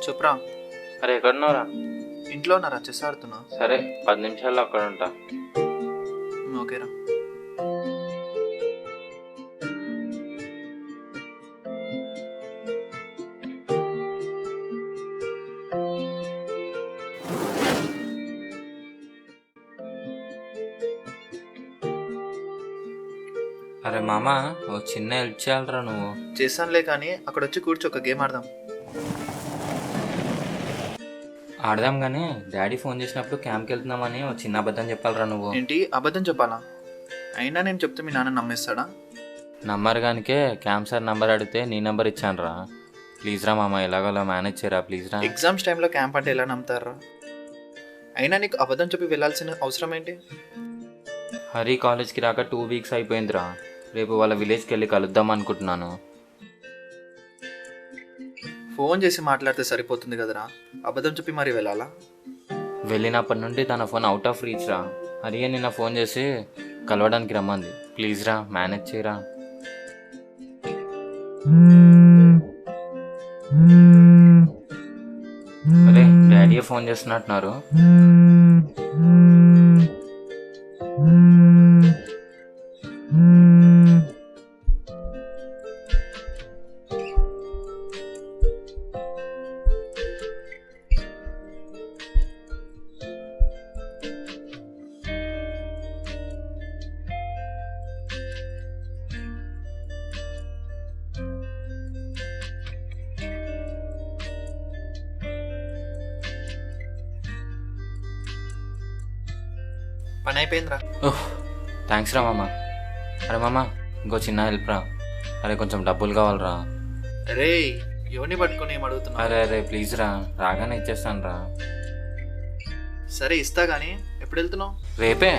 చెప్పురా. అరే ఎక్కడున్నావురా? ఇంట్లో ఉన్నారా? చెస్ ఆడుతున్నా. సరే 10 నిమిషాల్లో అక్కడ ఉంటా. ఓకేరా. అరే మామ, ఓ చిన్న హెల్ప్ చేయాలరా నువ్వు. చేస్తానులే కానీ అక్కడ వచ్చి కూర్చో, ఒక గేమ్ ఆడదాం. ఆడదాం కానీ డాడీ ఫోన్ చేసినప్పుడు క్యాంప్కి వెళ్తున్నామని ఓ చిన్న అబద్ధం చెప్పాలరా నువ్వు. ఏంటి అబద్ధం చెప్పాలా? అయినా నేను చెప్తే మీ నాన్న నమ్మేస్తాడా? నంబర్ గానికే క్యాంప్ సార్ నంబర్ అడిగితే నీ నంబర్ ఇచ్చానురా. ప్లీజ్ రా మామ, ఎలాగోలా మేనేజ్ చేయరా ప్లీజ్ రా. ఎగ్జామ్స్ టైంలో క్యాంప్ అంటే ఎలా నమ్ముతారా? అయినా నీకు అబద్ధం చెప్పి వెళ్ళాల్సిన అవసరం ఏంటి? హరి కాలేజ్కి రాక 2 వీక్స్ అయిపోయిందిరా. రేపు వాళ్ళ విలేజ్కి వెళ్ళి కలుద్దాం అనుకుంటున్నాను. ఫోన్ చేసి మాట్లాడితే సరిపోతుంది కదరా, అబద్ధం చెప్పి మరి వెళ్ళాలా? వెళ్ళినప్పటి నుండి తన ఫోన్ అవుట్ ఆఫ్ రీచ్ రా. హరి నిన్న ఫోన్ చేసి కలవడానికి రమ్మంది. ప్లీజ్ రా మేనేజ్ చేయరా. అరే డాడీ ఫోన్ చేస్తున్నట్టున్నారు. పని అయిపోయిందిరా. ఓహ్ థ్యాంక్స్ రా మామ. అరే మామ, ఇంకో చిన్న హెల్ప్ రా. అరే కొంచెం డబ్బులు కావాలరా. రే, ఎవరిని పట్టుకొని ఏం అడుగుతున్నా? అరే అరే ప్లీజ్ రా, రాగానే ఇచ్చేస్తాను రా. సరే ఇస్తా కానీ ఎప్పుడు వెళ్తున్నావు? రేపే.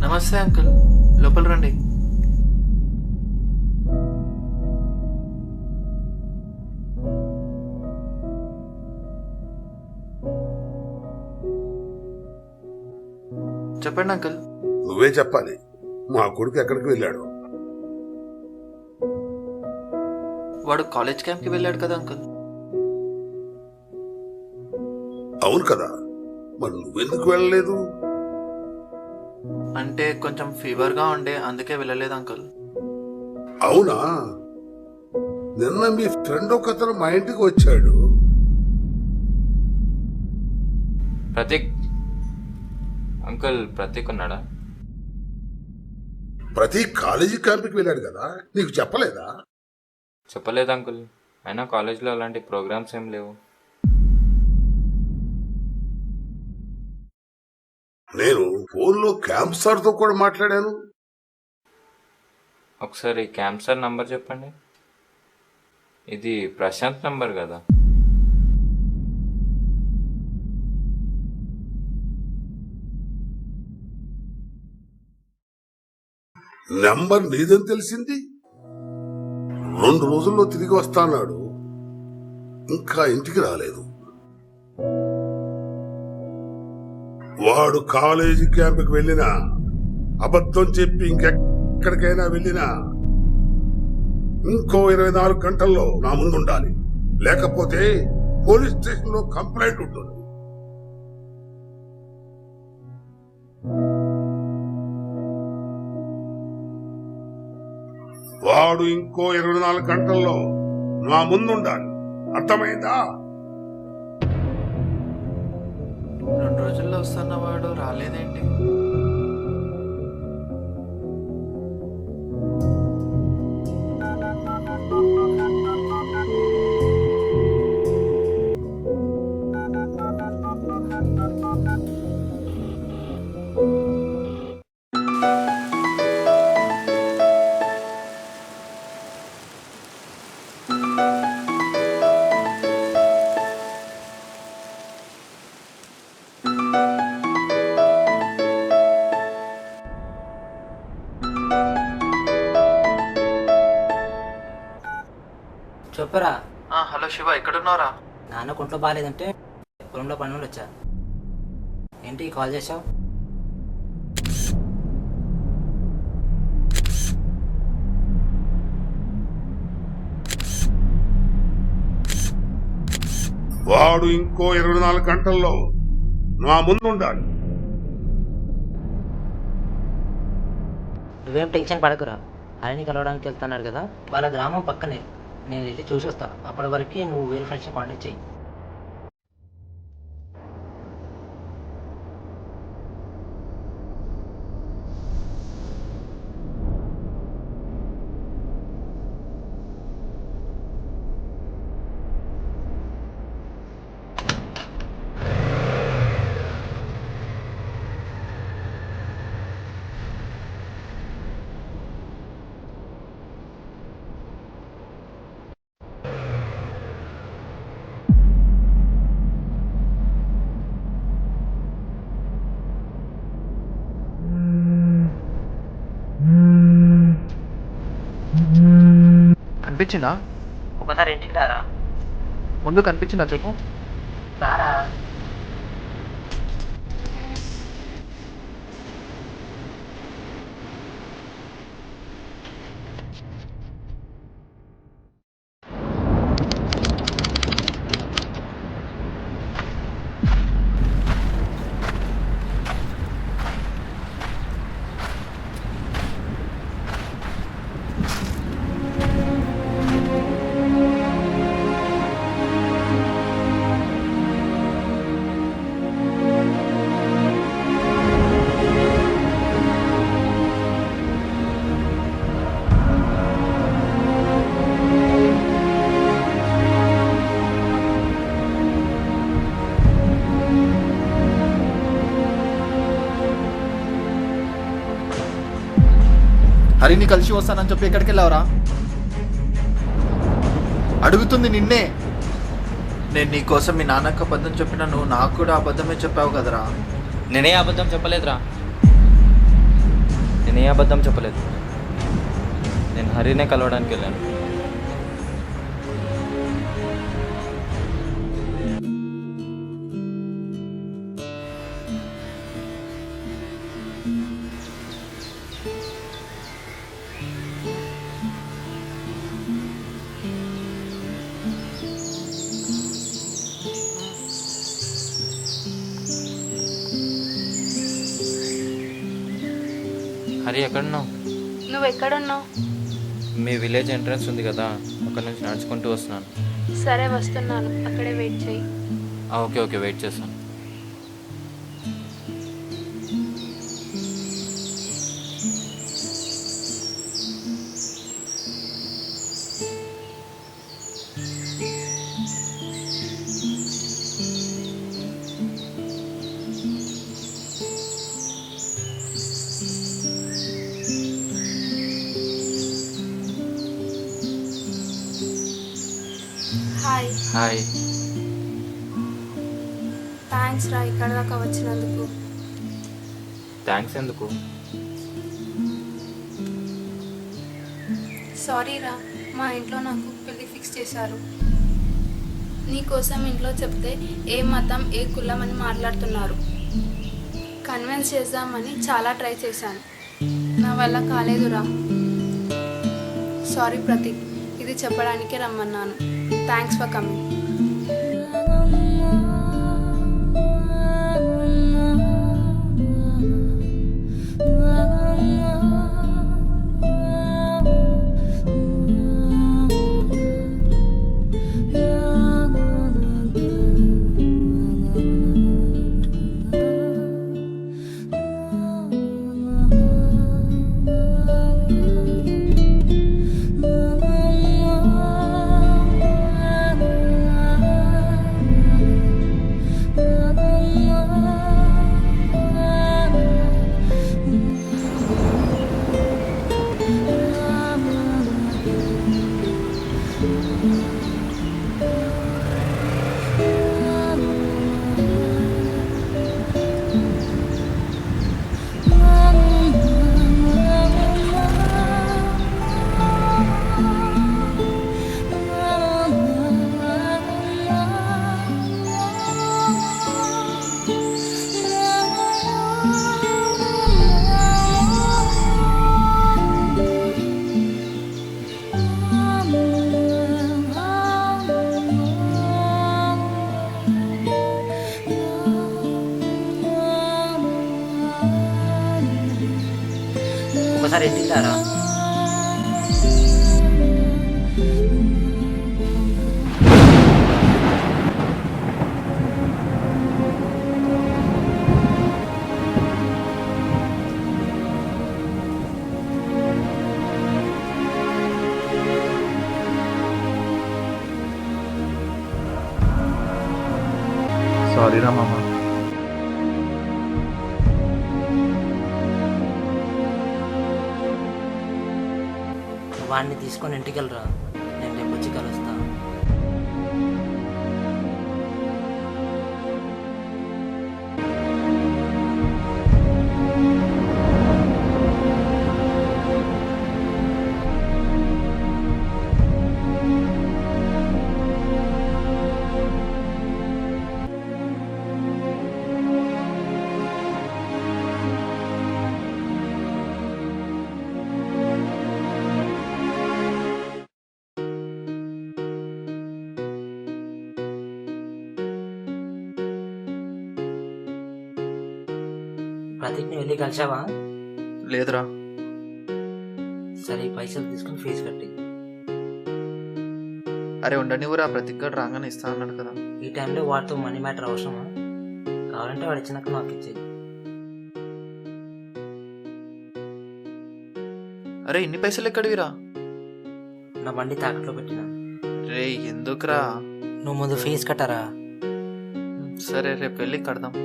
నమస్తే అంకుల్, లోపల రండి. చెప్పండి అంకుల్. నువ్వే చెప్పాలి. మా కొడుకు ఎక్కడికి వెళ్ళాడు? వాడు కాలేజ్ క్యాంప్కి వెళ్ళాడు కదా అంకుల్. అవును కదా, మరి నువ్వెందుకు వెళ్ళలేదు? అంటే కొంచెం ఫీవర్గా ఉండే, అందుకే వెళ్ళలేదు అంకుల్. అవునా? నిన్న మీ ఫ్రెండ్ ఒకతను మా ఇంటికి వచ్చాడు. ప్రతీక్ అంకుల్, ప్రతీక్ ఉన్నాడా? ప్రతి కాలేజీ క్యాంప్కి వెళ్ళాడు కదా, నీకు చెప్పలేదా? చెప్పలేదు అంకుల్. అయినా కాలేజ్లో అలాంటి ప్రోగ్రామ్స్ ఏం లేవు. నేను ఫోన్లో క్యాంప్ సార్తో కూడా మాట్లాడాను. ఒకసారి క్యాంప్ సార్ నంబర్ చెప్పండి. ఇది ప్రశాంత్ నంబర్ కదా? నెంబర్ నీదని తెలిసింది. 2 రోజుల్లో తిరిగి వస్తాన్నాడు, ఇంకా ఇంటికి రాలేదు. వాడు కాలేజీ క్యాంప్కి వెళ్ళినా, అబద్ధం చెప్పి ఇంకెక్కడికైనా వెళ్ళినా ఇంకో 24 గంటల్లో నా ముందుండాలి. లేకపోతే పోలీస్ స్టేషన్ లో కంప్లైంట్ ఉంటుంది. వాడు ఇంకో 24 గంటల్లో నా ముందుండాలి. అర్థమైందా? 2 రోజుల్లో వస్తున్న వాడు రాలేదేంటి? చెప్పరా. హలో శివ, ఎక్కడున్నారా? నాన్న కొంట్లో బాగాలేదంటే పొలంలో పని నుండి వచ్చా. ఏంటి కాల్ చేసావు? వాడు ఇంకో 24 గంటల్లో నా ముందుండాలి. నువ్వేం టెన్షన్ పడకురా. హరిని కలవడానికి వెళ్తున్నారు కదా, వాళ్ళ గ్రామం పక్కనే. నేను వెళ్ళి చూసి వస్తా. అప్పటి వరకు నువ్వు వేరే ఫ్రెండ్స్ని కాంటాక్ట్ చెయ్యి. కనిపించిందా? ఒకసారి ఇంటికి రారా. ముందు కనిపించిందా చెప్పు. రారా. హరిని కలిసి వస్తానని చెప్పి ఎక్కడికి వెళ్ళావురా? అడుగుతుంది నిన్నే. నేను నీకోసం మీ నాన్నకు అబద్ధం చెప్పినా నువ్వు నాకు కూడా అబద్ధమే చెప్పావు కదరా. నేనే అబద్ధం చెప్పలేదురా. నేనే అబద్ధం చెప్పలేదు. నేను హరినే కలవడానికి వెళ్ళాను. హరి ఎక్కడున్నావు? నువ్వు ఎక్కడున్నావు? మీ విలేజ్ ఎంట్రన్స్ ఉంది కదా, అక్కడ నుంచి నడుచుకుంటూ వస్తున్నాను. సరే వస్తున్నాను, అక్కడే వెయిట్ చేయి. ఓకే ఓకే, వెయిట్ చేస్తాను. హాయ్. హాయ్. థ్యాంక్స్ రా ఇక్కడ దాకా వచ్చినందుకు. థ్యాంక్స్ ఎందుకు? సారీ రా, మా ఇంట్లో నాకు పెళ్ళి ఫిక్స్ చేశారు. నీకోసం ఇంట్లో చెప్తే ఏ మతం ఏ కులం అని మాట్లాడుతున్నారు. కన్విన్స్ చేద్దామని చాలా ట్రై చేశాను, నా వల్ల కాలేదురా. సారీ ప్రతీక్, ఇది చెప్పడానికే రమ్మన్నాను. Thanks for coming. ఒక్కసారి ఇంటికి రారా. సారీ రా మామ. వాడిని తీసుకొని ఇంటికి వెళ్ళరా, నేను రేపు వచ్చి కలుస్తా. ప్రతీక్ని వెళ్ళి కలిసావా? లేదురా. సరే ఈ పైసలు తీసుకుని ఫీజు కట్టి. అరే ఉండనివ్వరా, ప్రతిక్కడ రాగానే ఇస్తా అన్నాడు కదా. ఈ టైంలో వాడితో మనీ మ్యాటర్ అవసరమా? కావాలంటే వాడు ఇచ్చినాక నాకు ఇచ్చేయి. అరే ఇన్ని పైసలు ఎక్కడివిరా? నా బండి తాకట్లో పెట్టినా. రే ఎందుకురా? నువ్వు ముందు ఫీజు కట్టరా. సరే రేపు వెళ్ళి కడదాం.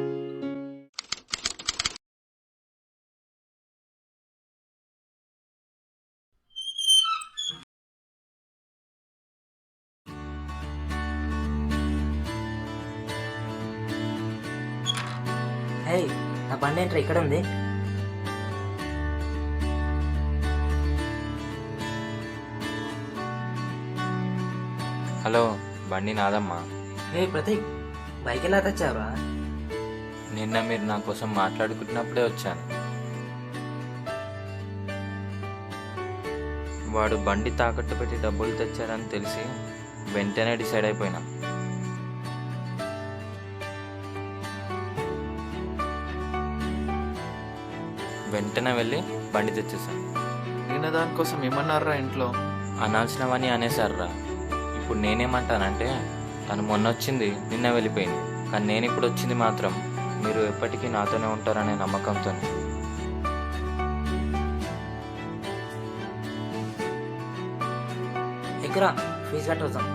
హే, నా బండి ఏంట్రా ఇక్కడ ఉంది? హలో, బండి నాదమ్మా. హే ప్రతీక్, బైక్ ఎలా తెచ్చావరా? నిన్న మీరు నా కోసం మాట్లాడుకుంటున్నప్పుడే వచ్చాను. వాడు బండి తాకట్టు పెట్టి డబ్బులు తెచ్చారని తెలిసి వెంటనే డిసైడ్ అయిపోయినా. వెంటనే వెళ్ళి బండి తెచ్చేసాను. నిన్న దానికోసం ఏమన్నారా ఇంట్లో? అనాల్సినవని అనేసారురా. ఇప్పుడు నేనేమంటానంటే, తను మొన్న వచ్చింది, నిన్న వెళ్ళిపోయింది. కానీ నేను ఇప్పుడు వచ్చింది మాత్రం మీరు ఎప్పటికీ నాతోనే ఉంటారనే నమ్మకంతో. ఎక్కరా, ఫీజు కట్టవుతాం.